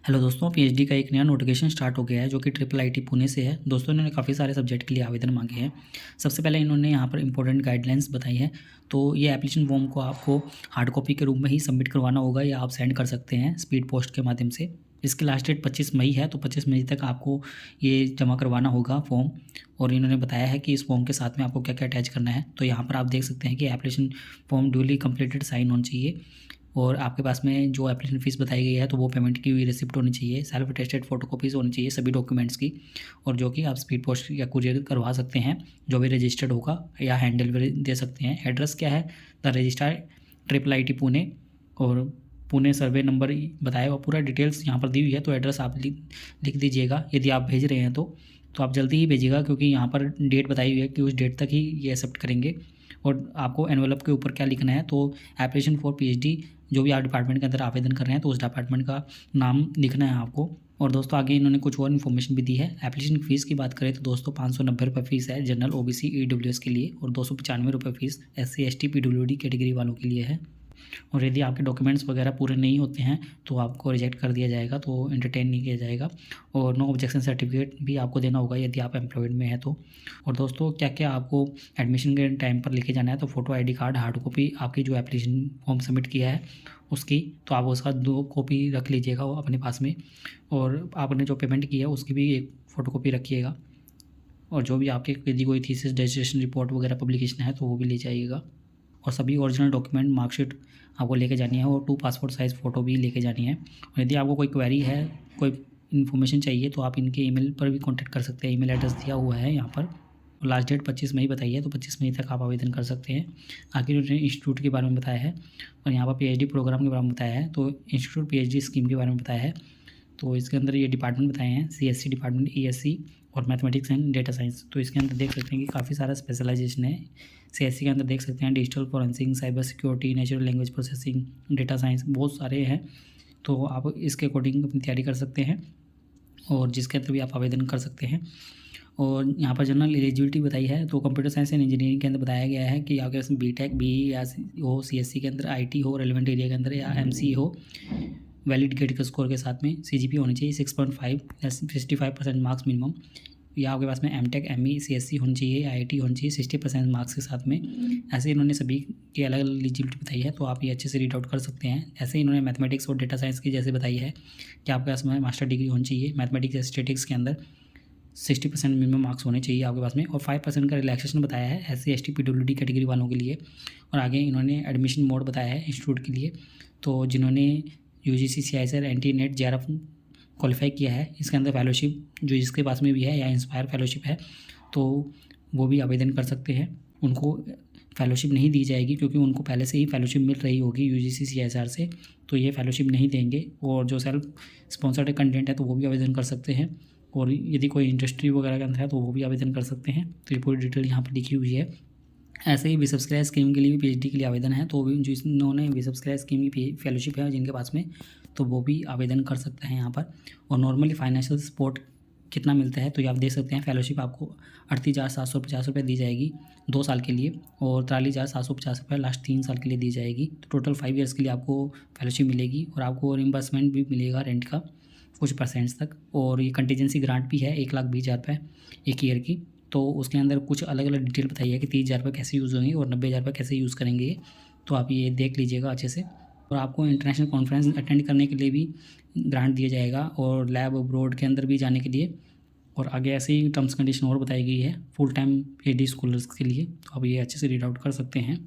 Hello दोस्तों, PhD का एक नया नोटिफिकेशन स्टार्ट हो गया है जो कि ट्रिपल आईटी पुणे से है। दोस्तों, इन्होंने काफ़ी सारे सब्जेक्ट के लिए आवेदन मांगे हैं। सबसे पहले इन्होंने यहाँ पर इंपॉर्टेंट गाइडलाइंस बताई है। तो ये एप्लीकेशन फॉर्म को आपको हार्ड कॉपी के रूप में ही सबमिट करवाना होगा या आप सेंड कर सकते हैं स्पीड पोस्ट के माध्यम से। इसकी लास्ट डेट 25 मई है, तो 25 मई तक आपको ये जमा करवाना होगा फॉर्म। और इन्होंने बताया है कि इस फॉर्म के साथ में आपको क्या क्या अटैच करना है। तो यहाँ पर आप देख सकते हैं कि application form duly completed sign होना चाहिए और आपके पास में जो एप्लीकेशन फ़ीस बताई गई है तो वो पेमेंट की हुई रिसिप्ट होनी चाहिए, सेल्फ अटेस्टेड फोटोकॉपीज़ होनी चाहिए सभी डॉक्यूमेंट्स की, और जो कि आप स्पीड पोस्ट या कुरियर करवा सकते हैं जो भी रजिस्टर्ड होगा, या हैंड डिलीवरी दे सकते हैं। एड्रेस क्या है? The registrar triple IT Pune, और पुणे सर्वे नंबर बताया हुआ, पूरा डिटेल्स यहाँ पर दी हुई है। तो एड्रेस आप लिख दीजिएगा यदि आप भेज रहे हैं तो आप जल्दी ही भेजिएगा, क्योंकि यहाँ पर डेट बताई हुई है कि उस डेट तक ही ये एक्सेप्ट करेंगे। और आपको एनवेलप के ऊपर क्या लिखना है, तो एप्लीकेशन फॉर पीएचडी, जो भी आप डिपार्टमेंट के अंदर आवेदन कर रहे हैं तो उस डिपार्टमेंट का नाम लिखना है आपको। और दोस्तों, आगे इन्होंने कुछ और इन्फॉर्मेशन भी दी है। एप्लीकेशन फ़ीस की बात करें तो दोस्तों 590 रुपये फ़ीस है जनरल ओबीसी ईडब्ल्यूएस के लिए, और 295 रुपये fees SC ST PWD category वालों के लिए है। और यदि आपके डॉक्यूमेंट्स वगैरह पूरे नहीं होते हैं तो आपको रिजेक्ट कर दिया जाएगा, तो एंटरटेन नहीं किया जाएगा। और नो ऑब्जेक्शन सर्टिफिकेट भी आपको देना होगा यदि आप एम्प्लॉयड में हैं तो। और दोस्तों, क्या क्या आपको एडमिशन के टाइम पर लेके जाना है, तो photo ID card, hard copy आपकी जो एप्लीकेशन फॉर्म सबमिट किया है उसकी, तो आप उसका 2 कॉपी रख लीजिएगा वो अपने पास में। और आपने जो पेमेंट की है उसकी भी एक फ़ोटो कॉपी रखिएगा। और जो भी आपके यदि कोई थीसिस डिसर्टेशन रिपोर्ट वगैरह पब्लिकेशन है तो वो भी ले जाइएगा। और सभी ओरिजिनल डॉक्यूमेंट, मार्कशीट आपको लेके जानी है, और 2 पासपोर्ट साइज़ फ़ोटो भी लेके जानी है। और यदि आपको कोई क्वेरी है, कोई इन्फॉर्मेशन चाहिए, तो आप इनके ईमेल पर भी कांटेक्ट कर सकते हैं। ईमेल एड्रेस दिया हुआ है यहाँ पर। और लास्ट डेट 25 मई बताई है, तो 25 मई तक आप आवेदन कर सकते हैं। आखिर उन्होंने इंस्टीट्यूट के बारे में बताया है, और यहाँ पर पीएचडी प्रोग्राम के बारे में बताया है। तो इंस्टीट्यूट पीएचडी स्कीम के बारे में बताया है। तो इसके अंदर ये डिपार्टमेंट बताए हैं, सीएससी डिपार्टमेंट, ईएससी और मैथमेटिक्स एंड डेटा साइंस। तो इसके अंदर देख सकते हैं कि काफ़ी सारा स्पेशलाइजेशन है। सीएससी के अंदर देख सकते हैं digital forensic, cyber security, natural language processing, data science, बहुत सारे हैं। तो आप इसके अकॉर्डिंग अपनी तैयारी कर सकते हैं, और जिसके अंदर भी आप आवेदन कर सकते हैं। और यहाँ पर जनरल एलिजिबिलिटी बताई है, तो कंप्यूटर साइंस एंड इंजीनियरिंग के अंदर बताया गया है कि अगर इसमें बीटेक, बीई या हो, सीएससी के अंदर आईटी हो रेलिवेंट एरिया के अंदर, या एमसी हो वैलिड गेट के स्कोर के साथ में, सीजीपी होनी चाहिए 6.5 या 65% मार्क्स मिनिमम, या आपके पास में एमटेक, एमई, सीएससी होनी चाहिए, आईआईटी होनी चाहिए 60% मार्क्स के साथ में। ऐसे इन्होंने सभी की अलग अलग एलिजिबिलिटी बताई है, तो आप ये अच्छे से रीड आउट कर सकते हैं। ऐसे इन्होंने मैथमेटिक्स और डेटा साइंस की जैसे बताई है कि आपके पास में मास्टर डिग्री होनी चाहिए मैथमेटिक्स या स्टैटिक्स के अंदर, 60% मिनिमम मार्क्स होने चाहिए आपके पास में, और 5% का रिलैक्सेशन बताया है एससी एसटी पीडब्ल्यूडी कैटेगरी वालों के लिए। और आगे इन्होंने एडमिशन मोड बताया है इंस्टीट्यूट के लिए। तो जिन्होंने UGC, CISR, NT NET, JRF qualify किया है, इसके अंदर फेलोशिप जो जिसके पास में भी है, या इंस्पायर फेलोशिप है, तो वो भी आवेदन कर सकते हैं। उनको फेलोशिप नहीं दी जाएगी क्योंकि उनको पहले से ही फेलोशिप मिल रही होगी यूजीसी, सीआईएसआर से, तो ये फेलोशिप नहीं देंगे। और जो सेल्फ स्पॉन्सर्ड कंटेंट है तो वो भी आवेदन कर सकते हैं। और यदि कोई इंडस्ट्री वगैरह के अंदर है तो वो भी आवेदन कर सकते हैं। तो ये पूरी डिटेल यहाँ पर लिखी हुई है। ऐसे ही विसब्सक्राइब स्कीम के लिए भी पीएचडी के लिए आवेदन है, तो जिन्होंने विसब्सक्राइब स्कीम की फेलोशिप है जिनके पास में, तो वो भी आवेदन कर सकते हैं यहाँ पर। और नॉर्मली फाइनेंशियल सपोर्ट कितना मिलता है, तो ये आप देख सकते हैं। फेलोशिप आपको 38,750 रुपये दी जाएगी 2 साल के लिए, और 43,750 रुपये लास्ट 3 साल के लिए दी जाएगी। तो टोटल 5 ईयर्स के लिए आपको फेलोशिप मिलेगी, और आपको रिम्बर्समेंट भी मिलेगा रेंट का कुछ परसेंट्स तक। और ये कंटीजेंसी ग्रांट भी है 1,20,000 रुपये 1 ईयर की। तो उसके अंदर कुछ अलग अलग डिटेल बताई है कि 30,000 रुपये कैसे यूज़ होंगे और 90,000 रुपये कैसे यूज़ करेंगे। तो आप ये देख लीजिएगा अच्छे से। और आपको इंटरनेशनल कॉन्फ्रेंस अटेंड करने के लिए भी ग्रांट दिया जाएगा, और लैब अब्रॉड के अंदर भी जाने के लिए। और आगे ऐसे ही टर्म्स कंडीशन और बताई गई है फुल टाइम पीएचडी स्कॉलर्स के लिए। तो आप ये अच्छे से रीड आउट कर सकते हैं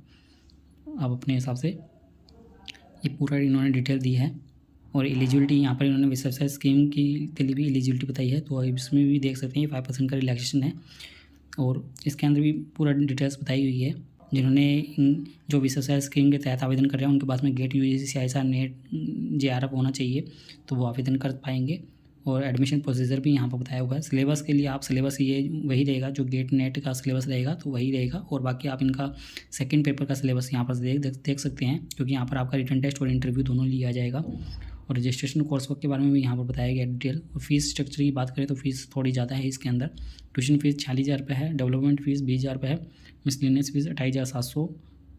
आप अपने हिसाब से। ये पूरा इन्होंने डिटेल दी है। और एलिजिबिलिटी यहाँ पर इन्होंने विसब्सक्राइब स्कीम के लिए भी एलिजिबिलिटी बताई है, तो इसमें भी देख सकते हैं 5% का रिलैक्सेशन है। और इसके अंदर भी पूरा डिटेल्स बताई हुई है। जिन्होंने जो विसब्सक्राइब स्कीम के तहत आवेदन कर रहे हैं उनके पास में gate, UGC, CISR, net, JRF होना चाहिए, तो वो आवेदन कर पाएंगे। और एडमिशन प्रोसीजर भी यहाँ पर बताया हुआ है। सिलेबस के लिए आप सिलेबस ये वही रहेगा जो गेट नेट का सिलेबस रहेगा, तो वही रहेगा। और बाकी आप इनका सेकंड पेपर का सिलेबस यहाँ पर देख सकते हैं, क्योंकि यहाँ पर आपका रिटन टेस्ट और इंटरव्यू दोनों लिया जाएगा। और रजिस्ट्रेशन कोर्स वर्क के बारे में भी यहाँ पर बताया गया डिटेल। और फीस स्ट्रक्चर की बात करें तो फीस थोड़ी ज़्यादा है इसके अंदर। ट्यूशन फीस 46,000 रुपये है, डेवलपमेंट फीस 20,000 रुपये है, miscellaneous fees 28,700,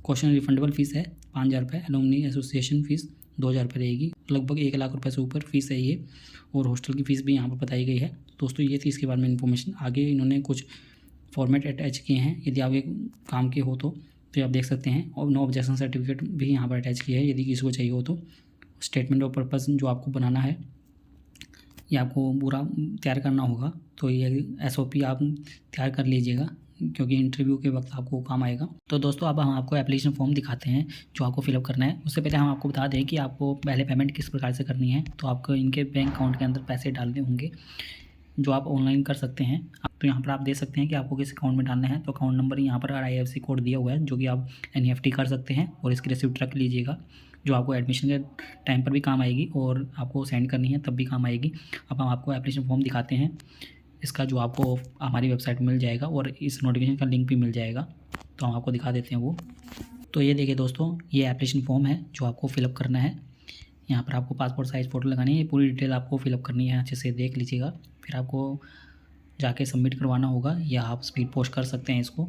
question refundable fees है 5,000 रुपये, एलुमनी एसोसिएशन फीस 2000 रुपये रहेगी। लगभग 1 लाख रुपये से ऊपर फ़ीस है ये, और हॉस्टल की फ़ीस भी यहाँ पर बताई गई है। दोस्तों ये थी इसके बारे में इन्फॉर्मेशन। आगे इन्होंने कुछ फॉर्मेट अटैच किए हैं, यदि आप एक काम के हो तो ये आप देख सकते हैं। और नो ऑब्जेक्शन सर्टिफिकेट भी यहाँ पर अटैच किया है, यदि किसी को चाहिए हो तो। स्टेटमेंट ऑफ पर्पस जो आपको बनाना है, ये आपको पूरा तैयार करना होगा, तो ये SOP आप तैयार कर लीजिएगा, क्योंकि इंटरव्यू के वक्त आपको काम आएगा। तो दोस्तों अब हम आपको एप्लीकेशन फॉर्म दिखाते हैं जो आपको फिलअप करना है। उससे पहले हम आपको बता दें कि आपको पहले पेमेंट किस प्रकार से करनी है। तो आपको इनके बैंक अकाउंट के अंदर पैसे डालने होंगे, जो आप ऑनलाइन कर सकते हैं। तो यहाँ पर आप देख सकते हैं कि आपको किस अकाउंट में डालना है। तो अकाउंट नंबर यहाँ पर IFSC कोड दिया हुआ है, जो कि आप NEFT कर सकते हैं, और इसकी रिसिप्ट रख लीजिएगा, जो आपको एडमिशन के टाइम पर भी काम आएगी और आपको सेंड करनी है तब भी काम आएगी। अब हम आपको एप्लीकेशन फॉर्म दिखाते हैं, इसका जो आपको हमारी वेबसाइट में मिल जाएगा, और इस नोटिफिकेशन का लिंक भी मिल जाएगा। तो हम आपको दिखा देते हैं वो। तो ये देखिए दोस्तों, ये एप्लीकेशन फॉर्म है जो आपको फिलअप करना है। यहाँ पर आपको पासपोर्ट साइज़ फ़ोटो लगानी है, ये पूरी डिटेल आपको फिलअप करनी है, अच्छे से देख लीजिएगा। फिर आपको जाके सबमिट करवाना होगा, या आप स्पीड पोस्ट कर सकते हैं इसको।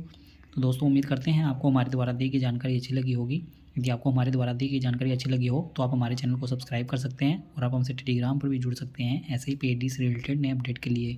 तो दोस्तों उम्मीद करते हैं आपको हमारे द्वारा दी गई जानकारी अच्छी लगी होगी। यदि आपको हमारे द्वारा दी गई जानकारी अच्छी लगी हो तो आप हमारे चैनल को सब्सक्राइब कर सकते हैं, और आप हमसे टेलीग्राम पर भी जुड़ सकते हैं ऐसे ही PhD से रिलेटेड नए अपडेट के लिए।